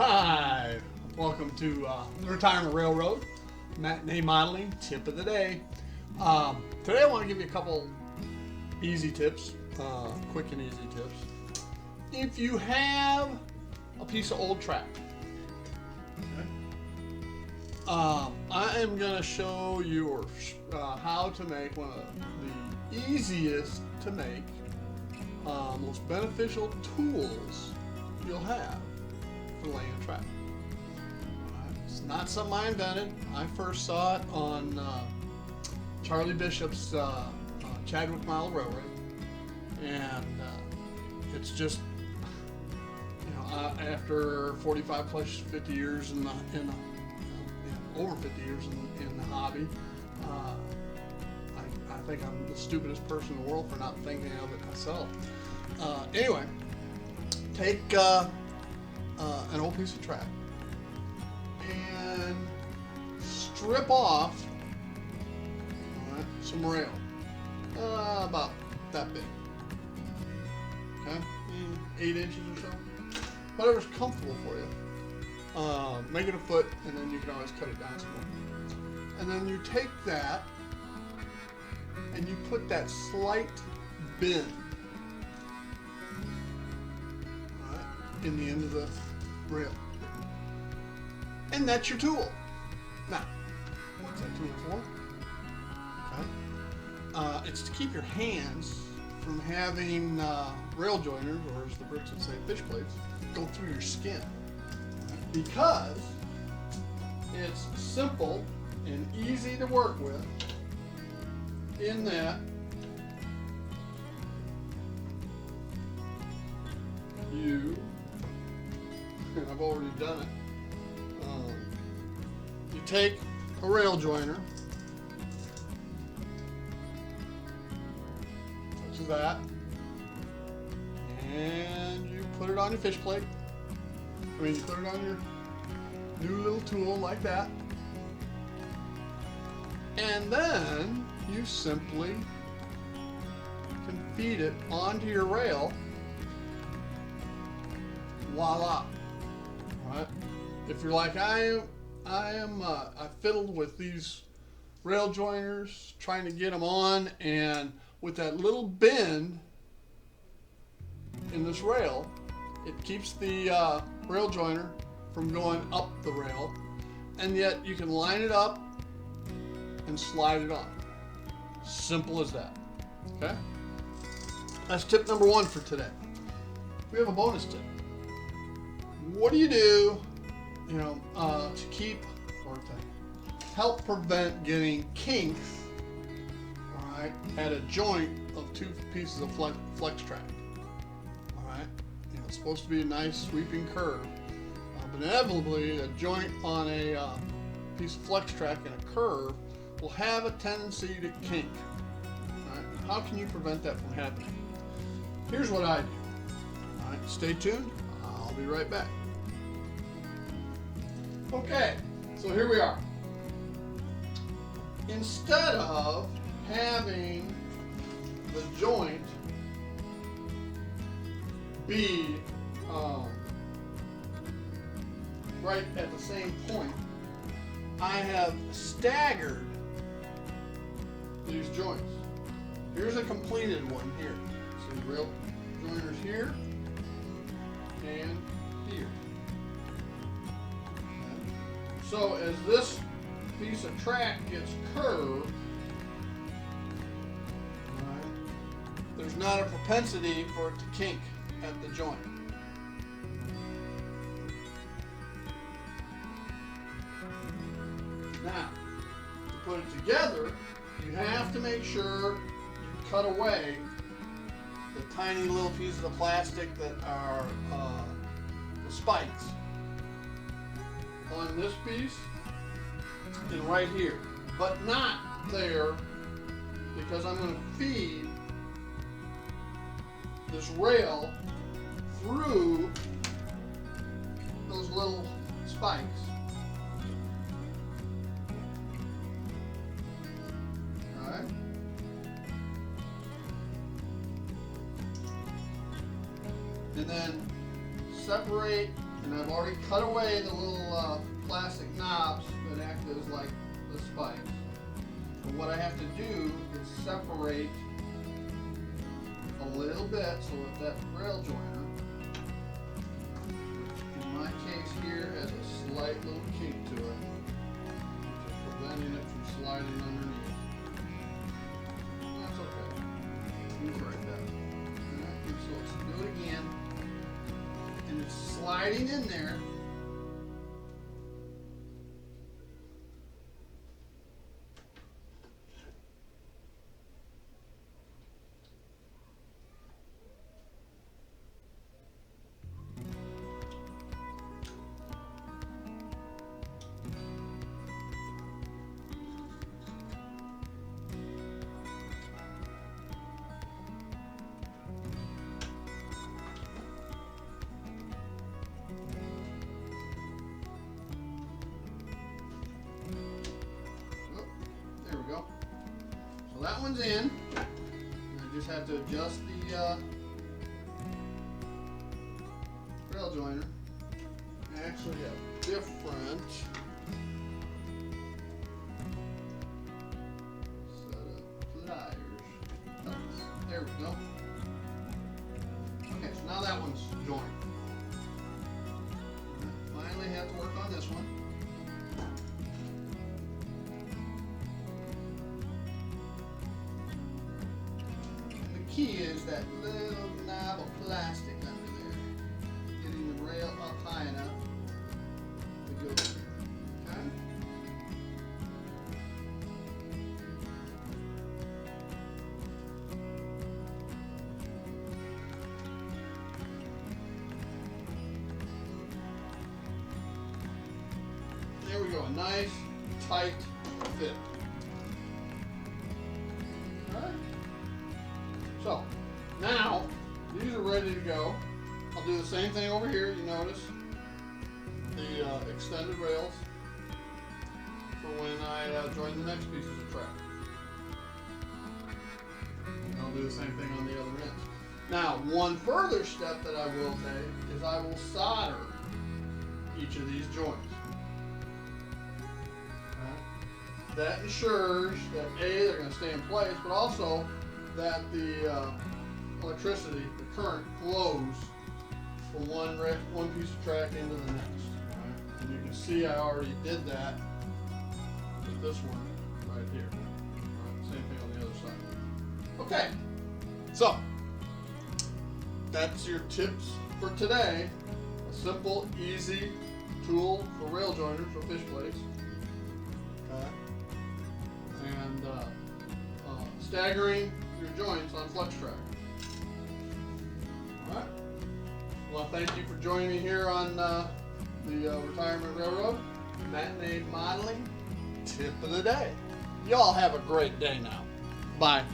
Hi, welcome to the Retirement Railroad. Matinee modeling tip of the day. Today I want to give you a couple easy tips, quick and easy tips. If you have a piece of old track, okay, I am going to show you how to make one of the easiest to make, most beneficial tools you'll have for laying a track. It's not something I invented. I first saw it on Charlie Bishop's Chadwick Mile Railroad, and it's just, after 45 plus 50 years over 50 years in the hobby, I think I'm the stupidest person in the world for not thinking of it myself. Anyway, take an old piece of track and strip off some rail, about that big, okay, 8 inches or so, whatever's comfortable for you. Make it a foot, and then you can always cut it down some more. And then you take that and you put that slight bend in the end of the rail. And that's your tool. Now, what's that tool for? Okay. It's to keep your hands from having rail joiners, or as the Brits would say, fish plates, go through your skin. Because it's simple and easy to work with in that and I've already done it. You take a rail joiner, such as that, and you put it on your fish plate. You put it on your new little tool like that, and then you simply can feed it onto your rail. Voila! Right? If you're like I fiddled with these rail joiners, trying to get them on, and with that little bend in this rail, it keeps the rail joiner from going up the rail, and yet you can line it up and slide it on. Simple as that. Okay? That's tip number 1 for today. We have a bonus tip. What do you do, to keep or to help prevent getting kinks, all right, at a joint of 2 pieces of flex track? All right, it's supposed to be a nice sweeping curve, but inevitably a joint on a piece of flex track and a curve will have a tendency to kink. All right, how can you prevent that from happening? Here's what I do. All right, stay tuned. I'll be right back. Okay, so here we are. Instead of having the joint be right at the same point, I have staggered these joints. Here's a completed one here. So the rail joiners here and here. So as this piece of track gets curved, right, there's not a propensity for it to kink at the joint. Now, to put it together, you have to make sure you cut away the tiny little pieces of plastic that are the spikes on this piece and right here, but not there, because I'm going to feed this rail through those little spikes. All right. And then separate And I've already cut away the little plastic knobs that act as like the spikes. And what I have to do is separate a little bit so that rail joiner, in my case here, has a slight little kink to it, which is preventing it from sliding underneath. And that's okay. Move right there. Alright, so let's do it again. And it's sliding in there. So that one's in. I just have to adjust the rail joiner. I actually have different set of pliers. Oh, there we go. Okay, so now that one's joined. Finally have to work on this one. Key is that little knob of plastic under there, getting the rail up high enough to go through. Okay? There we go, a nice, tight fit. So, now, these are ready to go. I'll do the same thing over here. You notice the extended rails for when I join the next pieces of track. And I'll do the same thing on the other ends. Now, one further step that I will take is I will solder each of these joints. Okay? That ensures that A, they're going to stay in place, but also that the electricity, the current, flows from one piece of track into the next. Right? And you can see I already did that with this one right here. Right? Same thing on the other side. Okay, so that's your tips for today. A simple, easy tool for rail joiners for fish plates. Okay, and staggering your joints on flex track. Alright. Well, thank you for joining me here on the Retirement Railroad Matinee Modeling Tip of the Day. Y'all have a great day now. Bye.